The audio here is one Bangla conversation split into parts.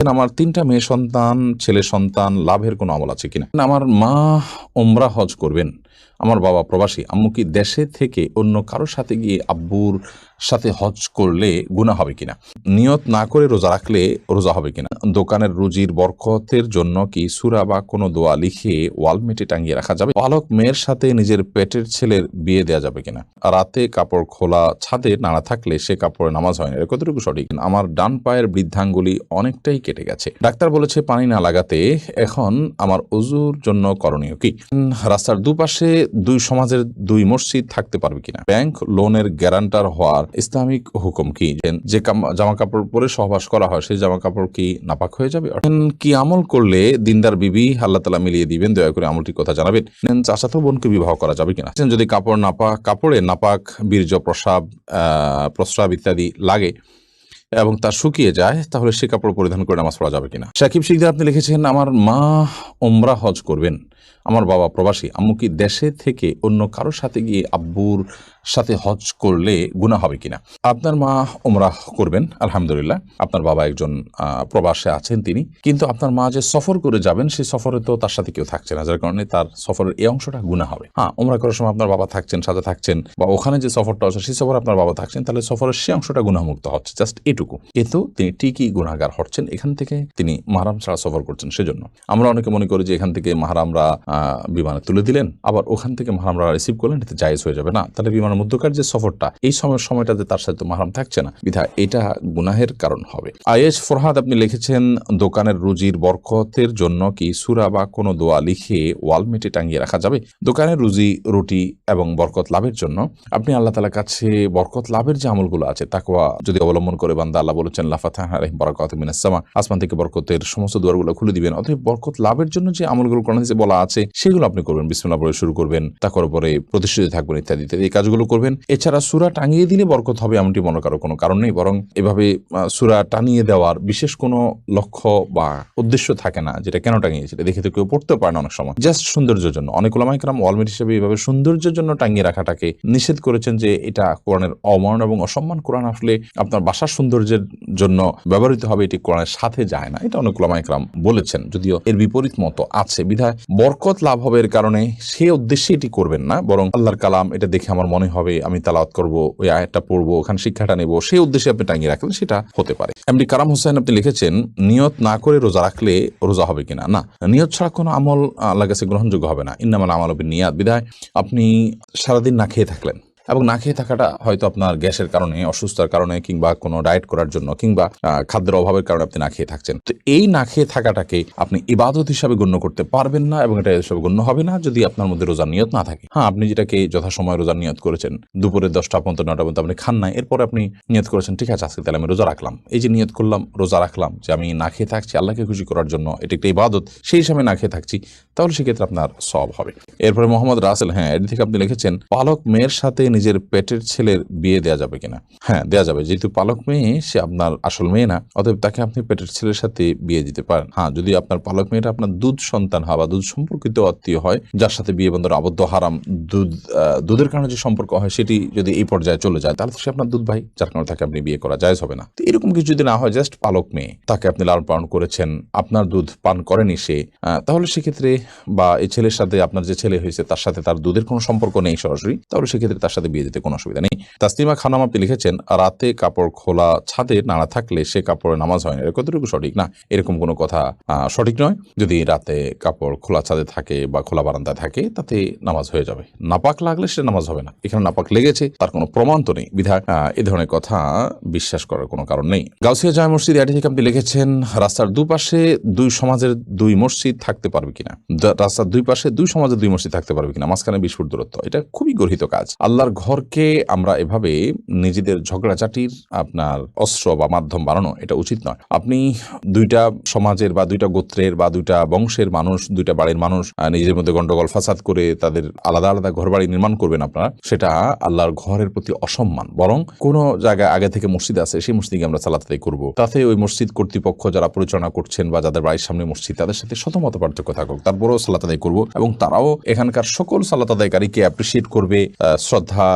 আমার ৩টা মেয়ে সন্তান, ছেলে সন্তান, লাভের কোনো আমল আছে কিনা? আমার মা ওমরা হজ করবেন, আমার বাবা প্রবাসী, আম্মু কি দেশে থেকে অন্য কারোর সাথে গিয়ে আব্বুর সাথে হজ করলে গুনাহ হবে কিনা? নিয়ত না করে রোজা রাখলে রোজা হবে কিনা? দোকানের রুজির বরকতের জন্য কি সূরা বা কোনো দোয়া লিখে ওয়ালমেটে টাঙিয়ে রাখা যাবে? পালক মেয়ের সাথে নিজের পেটের ছেলের বিয়ে দেওয়া যাবে কিনা? রাতে কাপড় খোলা ছাদে নাড়া থাকলে সে কাপড়ে নামাজ হয় না, এটা কতটুকু সঠিক? আমার ডান পায়ের বৃদ্ধাঙ্গুলি অনেকটাই কেটে গেছে, ডাক্তার বলেছে পানি না লাগাতে, এখন আমার ওযুর জন্য করণীয় কি? রাস্তার দুপাশে দুই সমাজের দুই মসজিদ থাকতে পারবে কিনা? ব্যাংক লোনের গ্যারান্টার হওয়ার ইসলামিক হুকুম কি? যে জামা কাপড় পরে সহবাস করা হয় সেই জামা কাপড় কি নাপাক হয়ে যাবে? কি আমল করলে দিনদার বিবি আল্লাহ তাআলা মিলিয়ে দিবেন? দয়া করে আমলটির কথা জানাবেন। চাচাতো বোনকে বিবাহ করা যাবে কিনা? যদি কাপড়ে নাপাক বীর্য প্রস্রাব ইত্যাদি লাগে এবং তা শুকিয়ে যায়, তাহলে সে কাপড় পরিধান করে নামাজ পড়া যাবে কিনা? সাকিব শিকদার আপনি লিখেছেন, আমার মা ওমরা হজ করবেন, আমার বাবা প্রবাসী, আম্মু কি দেশে থেকে অন্য কারোর সাথে গিয়ে আব্বুর সাথে হজ করলে গুনাহ হবে কিনা? আপনার মা ওমরা করবেন, আলহামদুলিল্লাহ। আপনার বাবা একজন প্রবাসে আছেন তিনি, কিন্তু আপনার মা যে সফর করে যাবেন সেই সফরে তো তার সাথে কেউ থাকছে না, যার কারণে তার সফরের এই অংশটা গুনাহ হবে। হ্যাঁ, ওমরা করার সময় আপনার বাবা থাকছেন, সাথে থাকছেন, বা ওখানে যে সফরটা আছে সেই সফরে আপনার বাবা থাকছেন, তাহলে সফরের সেই অংশটা গুনাহমুক্ত হচ্ছে, জাস্ট এটুকু। কিন্তু তিনি ঠিকই গুনাহগার হচ্ছেন, এখান থেকে তিনি মাহরাম ছাড়া সফর করছেন। সেজন্য আমরা অনেকে মনে করি যে এখান থেকে মাহরামরা বিমানে তুলে দিলেন, আবার ওখান থেকে মাহরামরা রিসিভ করলেন, এতে জায়েজ হয়ে যাবে না। তাহলে বিমানের মধ্যকার যে সফরটা, এই সময়টাতে তার সাথে মাহরাম থাকছে না, বিধায় এটা গুনাহের কারণ হবে। আয়েশ ফরহাদ আপনি লিখেছেন, দোকানের রুজির বরকতের জন্য কি সূরা বা কোনো দোয়া লিখে ওয়ালমেটে টাঙিয়ে রাখা যাবে? দোকানের রুটি এবং বরকত লাভের জন্য আপনি আল্লাহ তাআলার কাছে বরকত লাভের যে আমলগুলো আছে তাকওয়া যদি অবলম্বন করে বান্দা, আল্লাহ বলেছেন লা ফাতাহনা আলাইহিম বারাকাতুম মিনাস সামা, আসমান থেকে বরকতের সমস্ত দুয়ারগুলো খুলে দিবেন। অতএব বরকত লাভের জন্য যে আমলগুলো কোরআনে বলা আছে সেগুলো আপনি করবেন, বিসমিল্লাহ বলে শুরু করবেন, তারপরে পরে প্রতিষ্ঠিত থাকবেন ইত্যাদি ইত্যাদি, এই কাজগুলো করবেন। এছাড়া সূরা টাঙিয়ে দিলে বরকত হবে এমনটি মনে করার কোনো কারণ নেই, বরং এভাবে সূরা টানিয়ে দেওয়ার বিশেষ কোনো লক্ষ্য বা উদ্দেশ্য থাকে না, যেটা কেন টাঙিয়েছে এটা দেখে তো কেউ পড়তে পারে না অনেক সময়, জাস্ট সৌন্দর্যের জন্য। অনেক উলামায়ে কেরাম ওয়ালমেট হিসেবে এভাবে সৌন্দর্যের জন্য টাঙিয়ে রাখাটাকে নিষেধ করেছেন, যে এটা কোরআনের অমান এবং অসম্মান। কোরআন আসলে আপনার বাসার সৌন্দর্যের জন্য ব্যবহৃত হবে, এটি কোরআনের সাথে যায় না, এটা অনেক উলামায়ে কেরাম বলেছেন, যদিও এর বিপরীত মত আছে। বিধায় বরকত লাভ হবে এর কারণে সে উদ্দেশ্যে এটি করবেন না, বরং আল্লাহর কালাম এটা দেখে আমার মনে হবে আমি তেলাওয়াত করব, ওই আয়াতটা পড়বো, ওখানে শিক্ষাটা নেব, সেই উদ্দেশ্যে আপনি টাঙিয়ে রাখলেন, সেটা হতে পারে। এমডি কারাম হোসেন আপনি লিখেছেন, নিয়ত না করে রোজা রাখলে রোজা হবে কিনা? না, নিয়ত ছাড়া কোনো আমল আল্লাহর কাছে গ্রহণযোগ্য হবে না। ইন্নামাল আমালু বিন্নিয়াত। বিধায় আপনি সারাদিন না খেয়ে থাকলেন, এবং না খেয়ে থাকাটা হয়তো আপনার গ্যাসের কারণে, অসুস্থতার কারণে, কিংবা কোনো ডায়েট করার জন্য, কিংবা খাদ্যের অভাবের কারণে আপনি না খেয়ে থাকছেন। তো এই না খেয়ে থাকাটাকে আপনি ইবাদত হিসাবে গণ্য করতে পারবেন না, এবং এটা হিসাবে গণ্য হবে না যদি আপনার মধ্যে রোজার নিয়ত না থাকে। হ্যাঁ, আপনি যেটাকে যথাসময় রোজার নিয়ত করেছেন, দুপুরে 10টা পর্যন্ত 9টা পর্যন্ত আপনি খান নাই, এরপরে আপনি নিয়ত করেছেন ঠিক আছে আজকে তাহলে আমি রোজা রাখলাম, এই যে নিয়ত করলাম, রোজা রাখলাম, যে আমি না খেয়ে থাকছি আল্লাহকে খুশি করার জন্য, এটা একটা ইবাদত, সেই হিসাবে না খেয়ে থাকছি, তাহলে সেক্ষেত্রে আপনার সওয়াব হবে। এরপরে মোহাম্মদ রাসেল, হ্যাঁ, এর থেকে আপনি লিখেছেন, পালক মেয়ের সাথে নিজের পেটের ছেলের বিয়ে দেওয়া যাবে কিনা? হ্যাঁ, দেওয়া যাবে, যেহেতু পালক মেয়ে সে আপনার আসল মেয়ে না, অতএব তাকে আপনি পেটের ছেলের সাথে বিয়ে দিতে পারেন। হ্যাঁ, যদি আপনার পালক মেয়েটা আপনার দুধ সন্তান হয় বা দুধ সম্পর্কিত আত্মীয় হয়, যার সাথে বিয়ে বন্ধন আবদ্ধ, হারাম, দুধের কারণে যে সম্পর্ক হয় সেটি যদি এই পর্যায়ে চলে যায়, তাহলে সে আপনার দুধ ভাই, যার কারণে তাকে আপনি বিয়ে করা জায়েজ হবে না। তো এরকম কিছু যদি না হয়, জাস্ট পালক মেয়ে, তাকে আপনি লালন পালন করেছেন, আপনার দুধ পান করেনি সে, তাহলে সেক্ষেত্রে, বা এই ছেলের সাথে আপনার যে ছেলে হয়েছে তার সাথে তার দুধের কোনো সম্পর্ক নেই সরাসরি, তাহলে সেক্ষেত্রে তার সাথে বিয়ে দিতে কোনো অসুবিধা নেই। তাসলিমা খানম আপনি লিখেছেন, রাতে কাপড় খোলা ছাদে নাড়া থাকলে সে কাপড়ে নামাজ হয় না, এটা কতটুকু সঠিক? না, এরকম কোনো কথা সঠিক নয়। যদি রাতে কাপড় খোলা ছাদে থাকে বা খোলা বারান্দায় থাকে, তাতে নামাজ হয়ে যাবে। নাপাক লাগলে সে নামাজ হবে না, এখানে নাপাক লেগেছে তার কোনো প্রমাণ তো নেই, বিধায় এ ধরনের কথা বিশ্বাস করার কোনো কারণ নেই। গাউসিয়া জামে মসজিদ এটি থেকে আপনি লিখেছেন, রাস্তার দুপাশে দুই সমাজের দুই মসজিদ থাকতে পারবে কিনা? রাস্তার দুই পাশে দুই সমাজের দুই মসজিদ থাকতে পারবে কিনা, মাঝখানে 20 ফুট দূরত্ব, এটা খুবই গর্হিত কাজ। আল্লাহর ঘরকে আমরা এভাবে নিজেদের ঝগড়াঝাটির আপনার অস্ত্র বা মাধ্যম বানানো, এটা উচিত নয়। আপনি দুইটা সমাজের বা দুইটা গোত্রের বা দুইটা বংশের মানুষ, দুইটা বাড়ির মানুষ নিজের মধ্যে গন্ডগোল ফাসাদ করে তাদের আলাদা আলাদা ঘর বাড়ি নির্মাণ করবেন আপনারা, সেটা আল্লাহর ঘরের প্রতি অসম্মান। বরং কোন জায়গায় আগে থেকে মসজিদ আছে, সেই মসজিদে আমরা সালাত আদায় করব, তাতে ওই মসজিদ কর্তৃপক্ষ যারা পরিচালনা করছেন বা যাদের বাড়ির সামনে মসজিদ, তাদের সাথে শতমত পার্থক্য থাকুক, তারপরেও সালাত আদায় করব, এবং তারাও এখানকার সকল সালাত আদায়কারীকে অ্যাপ্রিসিয়েট করবে, শ্রদ্ধা শ্রদ্ধা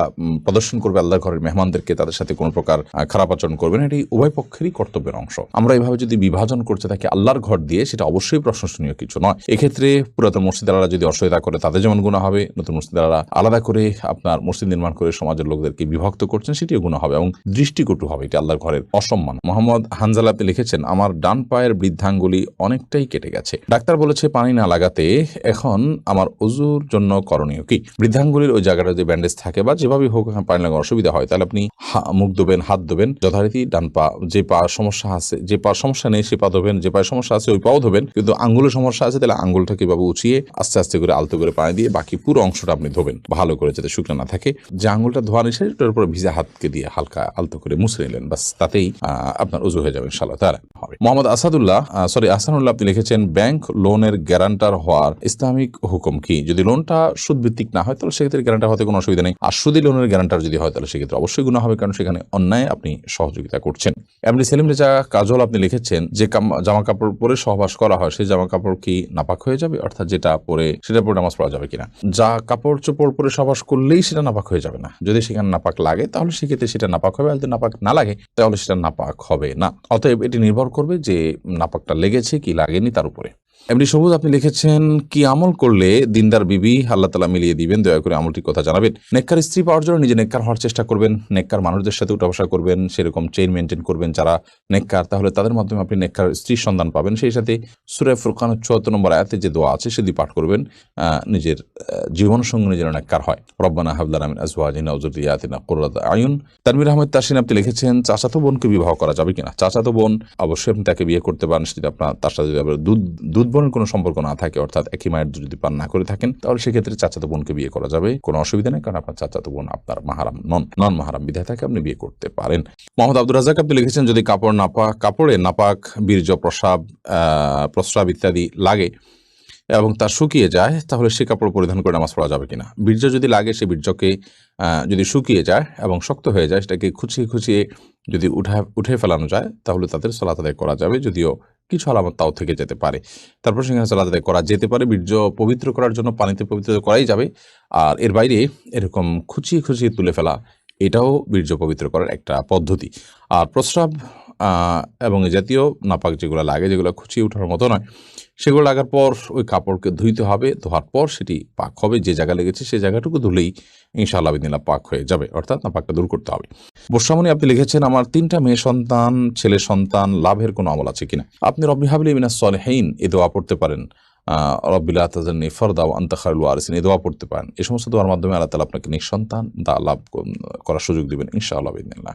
প্রদর্শন করবে আল্লাহর ঘরের মেহমানদেরকে, তাদের সাথে কোনো প্রকার খারাপ আচরণ করবে না, এটি উভয় পক্ষেরই কর্তব্যের অংশ। আমরা এইভাবে যদি বিভাজন করতে থাকি আল্লাহর ঘর দিয়ে, সেটা অবশ্যই প্রশংসনীয় কিছু নয়। এক্ষেত্রে পুরাতন মসজিদারা যদি অসহায়তা করে তাদের যেমন গুনাহ হবে, নতুন মসজিদারা আলাদা করে আপনার মসজিদ নির্মাণ করে সমাজের লোকদেরকে বিভক্ত করছেন, সেটিও গুনাহ হবে এবং দৃষ্টিকটু হবে, এটি আল্লাহর ঘরের অসম্মান। মোহাম্মদ হানজালা আপনি লিখেছেন, আমার ডান পায়ের বৃদ্ধাঙ্গুলি অনেকটাই কেটে গেছে, ডাক্তার বলেছে পানি না লাগাতে, এখন আমার ওযুর জন্য করণীয় কি? বৃদ্ধাঙ্গুলির ওই জায়গাটা যদি ব্যান্ডেজ থাকে বা যেভাবে হোক পানি লাগানোর অসুবিধা হয়, তাহলে আপনি মুখ ধোবেন, হাত ধোবেন, যথারীতি ডান পা, যে পা সমস্যা আছে, যে পা সমস্যা নেই সে পা ধোবেন, যে পায়ে সমস্যা আছে ওই পাও ধোবেন, কিন্তু আঙ্গুলের সমস্যা আছে তাহলে আঙ্গুলটা কিভাবে উঁচিয়ে আস্তে আস্তে করে আলতো করে পানি দিয়ে বাকি পুরো অংশটা আপনি ধোবেন ভালো করে, যাতে শুকনো না থাকে। যে আঙ্গুলটা ধোয়া নিছে সেটার উপরে ভিজা হাতকে দিয়ে হালকা আলতো করে মুছে নিলেন, বাস, তাতেই আপনার ওযু হয়ে যাবে ইনশাআল্লাহ তাআলা হবে। মোহাম্মদ আহসানুল্লাহ আপনি লিখেছেন, ব্যাংক লোনের গ্যারান্টার হওয়ার ইসলামিক হুকুম কি? যদি লোনটা সুদভিত্তিক না হয় তাহলে সেক্ষেত্রে গ্যারান্টার হতে কোনো অসুবিধা নেই, আর সুদী লোনের গ্যারান্টার যদি হয় তাহলে সেক্ষেত্রে অবশ্যই গুনাহ হবে, কারণ সেখানে অন্যায় আপনি সহযোগিতা করছেন। এমনি সেলিম রেজা কাজল আপনি লিখেছেন, যে জামা কাপড় পরে সহবাস করা হয় সেই জামা কাপড় কি নাপাক হয়ে যাবে? অর্থাৎ যেটা পরে সেটা পরে নামাজ পড়া যাবে কিনা? যা কাপড় চোপড় পরে সহবাস করলেই সেটা নাপাক হয়ে যাবে না, যদি সেখানে নাপাক লাগে তাহলে সেক্ষেত্রে সেটা নাপাক হবে, আর যদি নাপাক না লাগে তাহলে সেটা নাপাক হবে না। অতএব এটি নির্ভর করবে যে নাপাকটা লেগেছে কি লাগেনি তার উপরে। এমনি সবুজ আপনি লিখেছেন, কি আমল করলে দিনদার বিবি আল্লাহ তাআলা মিলিয়ে দিবেন, দয়া করে আমলটির কথা জানাবেন। নেককার স্ত্রী পাওয়ার জন্য নিজে নেককার হওয়ার চেষ্টা করবেন, নেককার মানুষদের সাথে উঠা বসা করবেন, সেরকম চেইন মেনটেন করবেন যারা নেককার, তাহলে তাদের মাধ্যমে আপনি নেককার স্ত্রীর সন্ধান পাবেন। সেই সাথে সূরা ফুরকানের ৭৪ নম্বর আয়াতে যে দোয়া আছে সেটি পাঠ করবেন, নিজের জীবন সঙ্গী যেন নেককার হয়। রব্বানা হাব লানা মিন আজওয়াজিনা ওয়া যুররিয়াতিনা কুররাতা আয়ুন। তানভীর আহমেদ তাসিন আপনি লিখেছেন, চাচাতো বোনকে বিবাহ করা যাবে কিনা? চাচাতো বোন অবশ্যই আপনি তাকে বিয়ে করতে পারেন, যদি আপনার তার সাথে যদি দুধ বোনের কোনো সম্পর্ক না থাকে, অর্থাৎ একই মায়ের যদি পান না করে থাকেন, তাহলে সেক্ষেত্রে চাচাতো বোনকে বিয়ে করা যাবে, কোনো অসুবিধা নেই, কারণ আপনার চাচাতো বোন আপনার মাহারাম নন মাহারাম বিধায় তাকে আপনি বিয়ে করতে পারেন। মোহাম্মদ আব্দুর রাজ্জাক আপনি লিখেছেন, যদি কাপড়ে নাপাক, বীর্য, প্রস্রাব ইত্যাদি লাগে এবং তা শুকিয়ে যায়, তাহলে সে কাপড় পরিধান করে নামাজ পড়া যাবে কিনা? বীর্য যদি লাগে, সে বীর্যকে যদি শুকিয়ে যায় এবং শক্ত হয়ে যায়, সেটাকে খুঁচিয়ে যদি উঠে ফেলানো যায়, তাহলে তাদের সালাত আদায় করা যাবে, যদিও কিছু আলামত তাও থেকে যেতে পারে। তারপর সেখানে সালাত আদায় করা যেতে পারে। বীর্য পবিত্র করার জন্য পানিতে পবিত্র করাই যাবে, আর এর বাইরে এরকম খুঁচিয়ে তুলে ফেলা, এটাও বীর্য পবিত্র করার একটা পদ্ধতি। আর প্রস্রাব এবং এই জাতীয় নাপাক যেগুলো লাগে, যেগুলো খুঁচিয়ে ওঠার মতো নয়, সেগুলো লাগার পর ওই কাপড়কে ধুইতে হবে, ধোয়ার পর সেটি পাক হবে, যে জায়গা লেগেছে সেই জায়গাটুকু ধুলেই ইনশাআল্লাহ বিদিনিল্লাহ পাক হয়ে যাবে, অর্থাৎ নাপাকটা দূর করতে হবে। বর্ষামণি আপনি লিখেছেন, আমার 3টা মেয়ে সন্তান, ছেলে সন্তান, লাভের কোনো আমল আছে কিনা? আপনি রব্বি হাবলি মিনাস সলিহিন এই দোয়া পড়তে পারেন, রব্বি লা তাযারনি ফারদা ওয়া আনতা খায়রুল ওয়ারিসিন এই দোয়া পড়তে পারেন। এই সমস্ত দোয়ার মাধ্যমে আল্লাহ তাআলা আপনাকে নিঃসন্তান লাভ করার সুযোগ দিবেন ইনশাআল্লাহ বিদিনিল্লাহ।